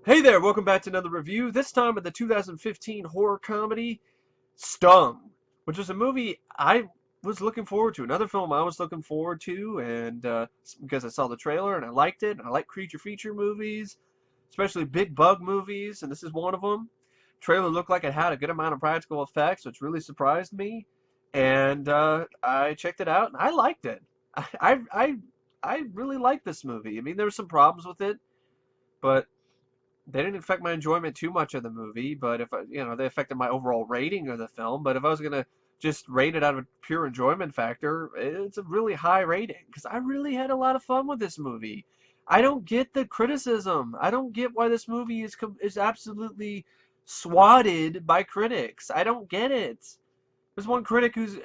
Hey there, welcome back to another review. This time of the 2015 horror comedy Stung, which was a movie I was looking forward to. Another film I was looking forward to, and because I saw the trailer and I liked it. I like creature feature movies, especially big bug movies, and this is one of them. Trailer looked like it had a good amount of practical effects, which really surprised me. And I checked it out, and I liked it. I I I, I really liked this movie. I mean, there were some problems with it, but they didn't affect my enjoyment too much of the movie, but if they affected my overall rating of the film. But if I was gonna just rate it out of a pure enjoyment factor, it's a really high rating because I really had a lot of fun with this movie. I don't get the criticism. I don't get why this movie is absolutely swatted by critics. I don't get it. There's one critic who's.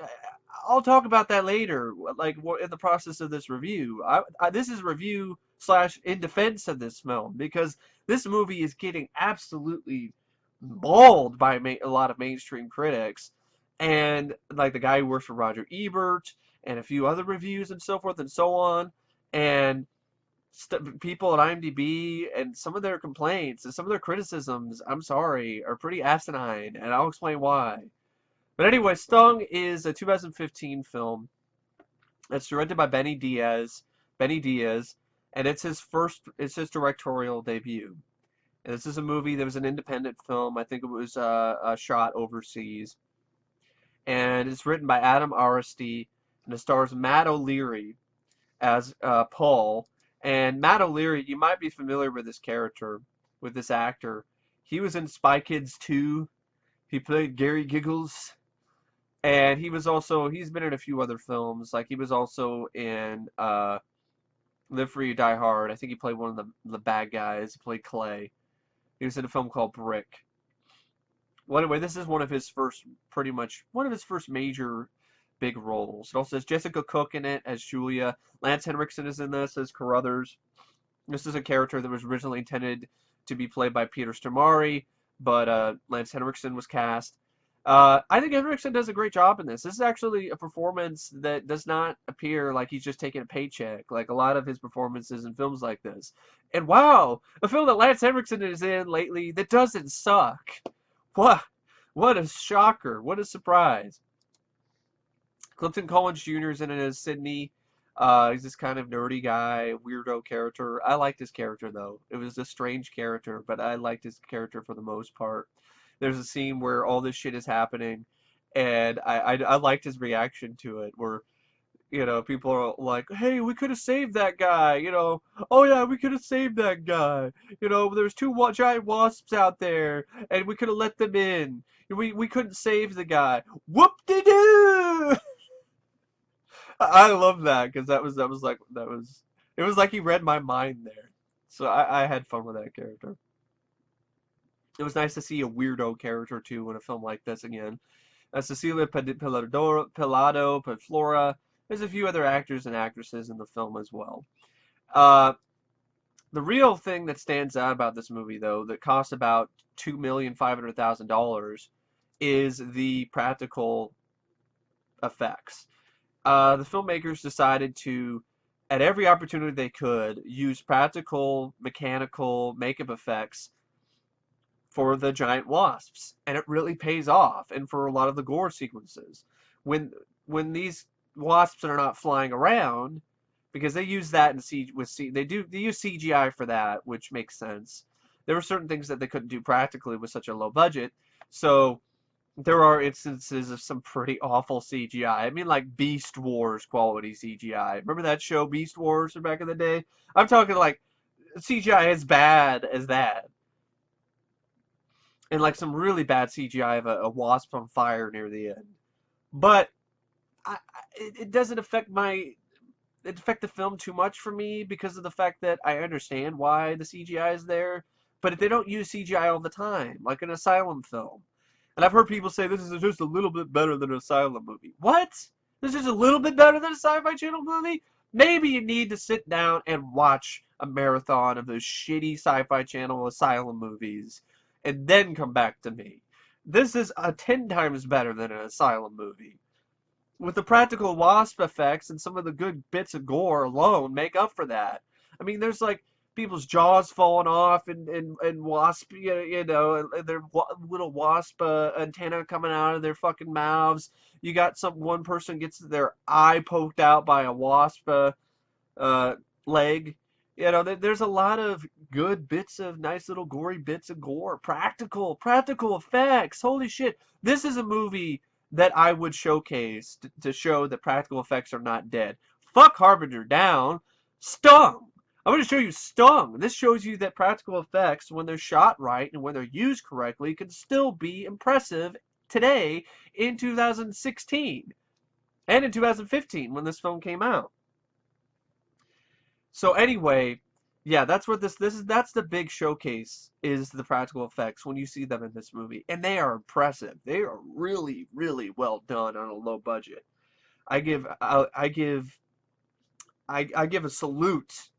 I'll talk about that later, like in the process of this review. This is review slash in defense of this film because this movie is getting absolutely mauled by a lot of mainstream critics, and like the guy who works for Roger Ebert and a few other reviews and so forth and so on, and people at IMDb and some of their complaints and some of their criticisms, I'm sorry, are pretty asinine, and I'll explain why. But anyway, Stung is a 2015 film. It's directed by Benny Diez, and it's his directorial debut. And this is a movie that was an independent film. I think it was shot overseas, and it's written by Adam Aristide, and it stars Matt O'Leary as Paul. And Matt O'Leary, you might be familiar with this character, with this actor. He was in Spy Kids 2. He played Gary Giggles. And he's been in a few other films. Like he was also in Live Free or Die Hard. I think he played one of the bad guys. He played Clay. He was in a film called Brick. Well, anyway, this is pretty much one of his first major big roles. It also has Jessica Cook in it as Julia. Lance Henriksen is in this as Carruthers. This is a character that was originally intended to be played by Peter Stormare, but Lance Henriksen was cast. I think Henriksen does a great job in this. This is actually a performance that does not appear like he's just taking a paycheck, like a lot of his performances in films like this. And wow, a film that Lance Henriksen is in lately that doesn't suck. What? What a shocker! What a surprise! Clifton Collins Jr. is in it as Sydney. He's this kind of nerdy guy, weirdo character. I liked his character though. It was a strange character, but I liked his character for the most part. There's a scene where all this shit is happening, and I liked his reaction to it, where people are like, "Hey, we could have saved that guy," "Oh yeah, we could have saved that guy," "There's two giant wasps out there, and we could have let them in. We couldn't save the guy. Whoop-de-doo!" I love that because it was like he read my mind there. So I had fun with that character. It was nice to see a weirdo character too in a film like this again. Cecilla Pillado played Flora. There's a few other actors and actresses in the film as well. Uh, the real thing that stands out about this movie, though, that cost about $2,500,000, is the practical effects. The filmmakers decided to, at every opportunity they could, use practical, mechanical makeup effects for the giant wasps, and it really pays off. And for a lot of the gore sequences, when when these wasps are not flying around, because they use that in they use CGI for that, which makes sense. There were certain things that they couldn't do practically with such a low budget, so there are instances of some pretty awful CGI. I mean, like Beast Wars quality CGI. Remember that show, Beast Wars, from back in the day? I'm talking like CGI as bad as that. And like some really bad CGI of a wasp on fire near the end. But it doesn't affect the film too much for me because of the fact that I understand why the CGI is there, but if they don't use CGI all the time, like an Asylum film. And I've heard people say this is just a little bit better than an Asylum movie. What? This is a little bit better than a Sci-Fi Channel movie? Maybe you need to sit down and watch a marathon of those shitty Sci-Fi Channel Asylum movies and then come back to me. This is 10 times better than an Asylum movie. With the practical wasp effects and some of the good bits of gore alone make up for that. I mean, there's like people's jaws falling off, and wasp, and their little wasp antenna coming out of their fucking mouths. You got one person gets their eye poked out by a wasp uh, leg. There's a lot of good bits of nice little gory bits of gore, practical effects. Holy shit! This is a movie that I would showcase to show that practical effects are not dead. Fuck Harbinger down. Stung. I'm going to show you Stung. This shows you that practical effects, when they're shot right and when they're used correctly, can still be impressive today in 2016 and in 2015 when this film came out. So anyway, yeah, that's what that's the big showcase, is the practical effects when you see them in this movie. And they are impressive. They are really, really well done on a low budget. I give a salute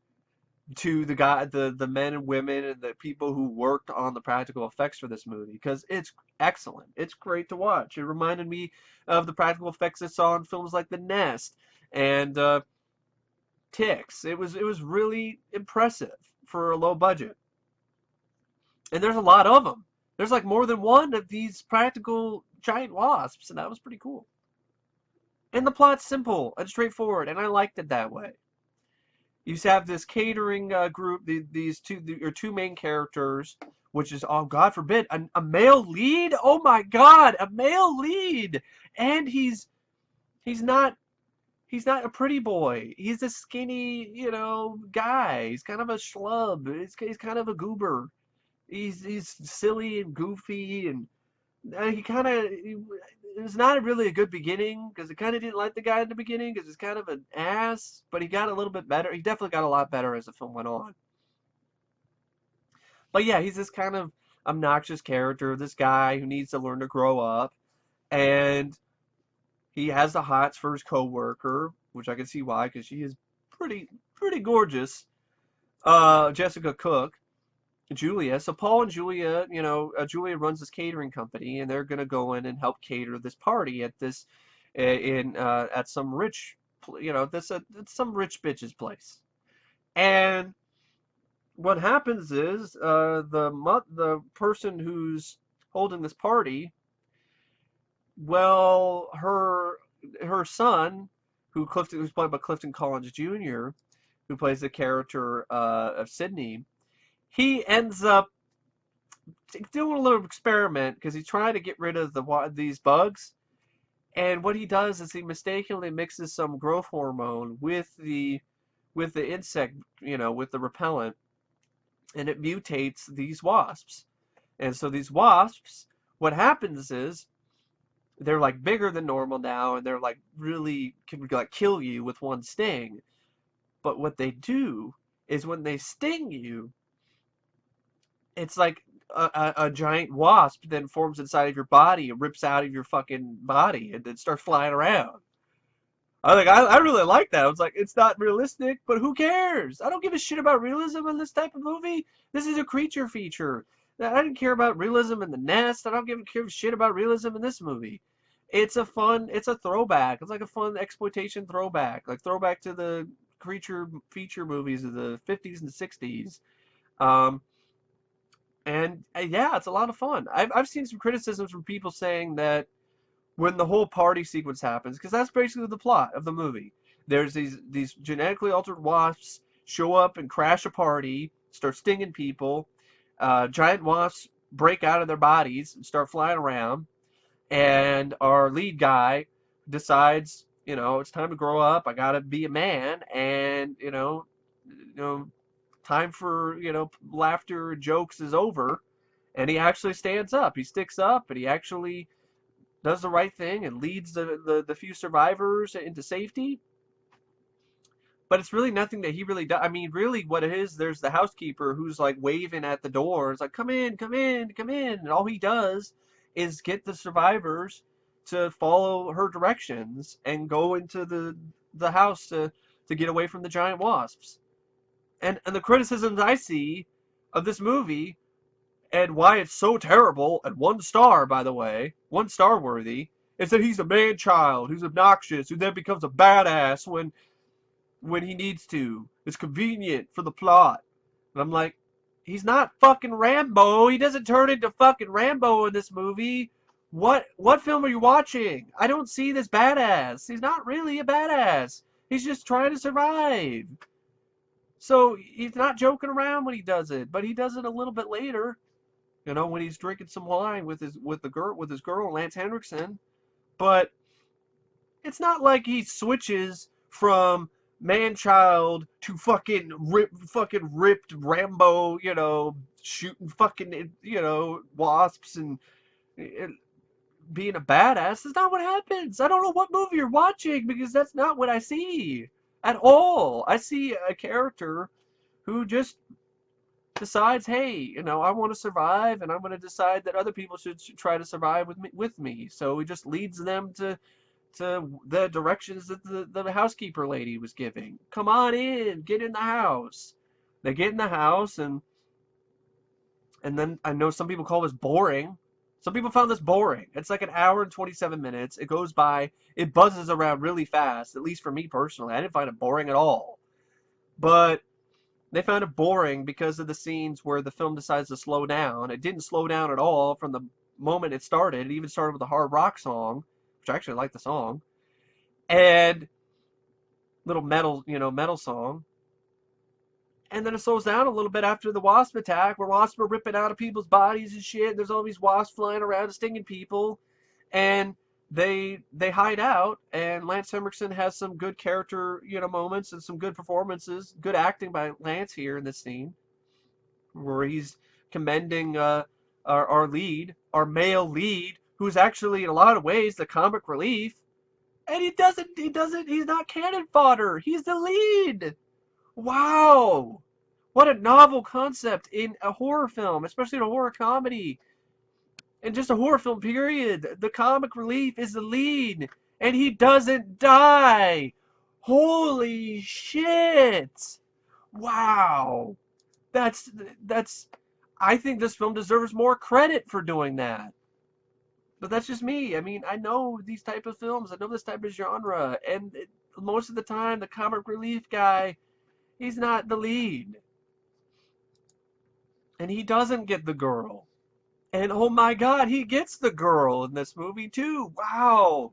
to the men and women and the people who worked on the practical effects for this movie, because it's excellent. It's great to watch. It reminded me of the practical effects I saw in films like The Nest and Ticks. It was really impressive for a low budget. And there's a lot of them. There's like more than one of these practical giant wasps, and that was pretty cool. And the plot's simple and straightforward, and I liked it that way. You have this catering group, these two main characters, which is, oh God forbid, a male lead. Oh my God, a male lead, and he's not a pretty boy. He's a skinny, guy. He's kind of a schlub. He's kind of a goober. He's silly and goofy, and it was not really a good beginning, because I kind of didn't like the guy in the beginning, because he's kind of an ass, but he got a little bit better. He definitely got a lot better as the film went on. But yeah, he's this kind of obnoxious character, this guy who needs to learn to grow up, and he has the hots for his co-worker, which I can see why, because she is pretty gorgeous. Jessica Cook. Julia. So Paul and Julia, Julia runs this catering company, and they're gonna go in and help cater this party at this, at some rich, some rich bitch's place. And what happens is, the person who's holding this party, well, her son, who's played by Clifton Collins Jr., who plays the character of Sydney. He ends up doing a little experiment, because he's trying to get rid of these bugs. And what he does is he mistakenly mixes some growth hormone with the insect, with the repellent, and it mutates these wasps. And so these wasps, what happens is, they're like bigger than normal now, and they're like really can like kill you with one sting. But what they do is, when they sting you, it's like a giant wasp then forms inside of your body and rips out of your fucking body and then starts flying around. I really like that. I was like, it's not realistic, but who cares? I don't give a shit about realism in this type of movie. This is a creature feature. I didn't care about realism in The Nest. I don't give a shit about realism in this movie. It's a throwback. It's like a fun exploitation throwback. Like throwback to the creature feature movies of the 50s and 60s. And yeah, it's a lot of fun. I've seen some criticisms from people saying that when the whole party sequence happens, because that's basically the plot of the movie. There's these genetically altered wasps show up and crash a party, start stinging people. Giant wasps break out of their bodies and start flying around. And our lead guy decides, it's time to grow up. I gotta be a man, and time for laughter, jokes is over, and he actually stands up. He sticks up, and he actually does the right thing and leads the few survivors into safety. But it's really nothing that he really does. I mean, really, what it is, there's the housekeeper who's like waving at the door. It's like, come in, come in, come in. And all he does is get the survivors to follow her directions and go into the house to get away from the giant wasps. And the criticisms I see of this movie, and why it's so terrible, and 1 star, by the way, 1 star worthy, is that he's a man-child who's obnoxious, who then becomes a badass when he needs to. It's convenient for the plot. And I'm like, he's not fucking Rambo. He doesn't turn into fucking Rambo in this movie. What film are you watching? I don't see this badass. He's not really a badass. He's just trying to survive. So he's not joking around when he does it, but he does it a little bit later. You know, when he's drinking some wine with his girl Lance Henriksen. But it's not like he switches from man-child to fucking ripped Rambo, shooting fucking, wasps and being a badass. That's not what happens. I don't know what movie you're watching because that's not what I see at all. I see a character who just decides, hey, I want to survive, and I'm going to decide that other people should try to survive with me. So he just leads them to the directions that the housekeeper lady was giving. Come on in, get in the house. They get in the house, and then I know some people call this boring. Some people found this boring. It's like an hour and 27 minutes. It goes by. It buzzes around really fast, at least for me personally. I didn't find it boring at all. But they found it boring because of the scenes where the film decides to slow down. It didn't slow down at all from the moment it started. It even started with a hard rock song, which I actually like the song, and little metal song. And then it slows down a little bit after the wasp attack, where wasps are ripping out of people's bodies and shit. There's all these wasps flying around and stinging people, and they hide out. And Lance Henriksen has some good character, moments and some good performances, good acting by Lance here in this scene, where he's commending our lead, our male lead, who's actually in a lot of ways the comic relief. And he's not cannon fodder. He's the lead. Wow. What a novel concept in a horror film, especially in a horror comedy. And just a horror film, period. The comic relief is the lead. And he doesn't die. Holy shit. Wow. That's, I think this film deserves more credit for doing that. But that's just me. I mean, I know these type of films. I know this type of genre. And most of the time, the comic relief guy, he's not the lead. And he doesn't get the girl. And oh my god, he gets the girl in this movie too. Wow.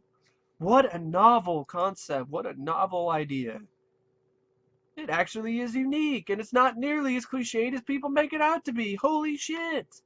What a novel concept. What a novel idea. It actually is unique. And it's not nearly as cliched as people make it out to be. Holy shit.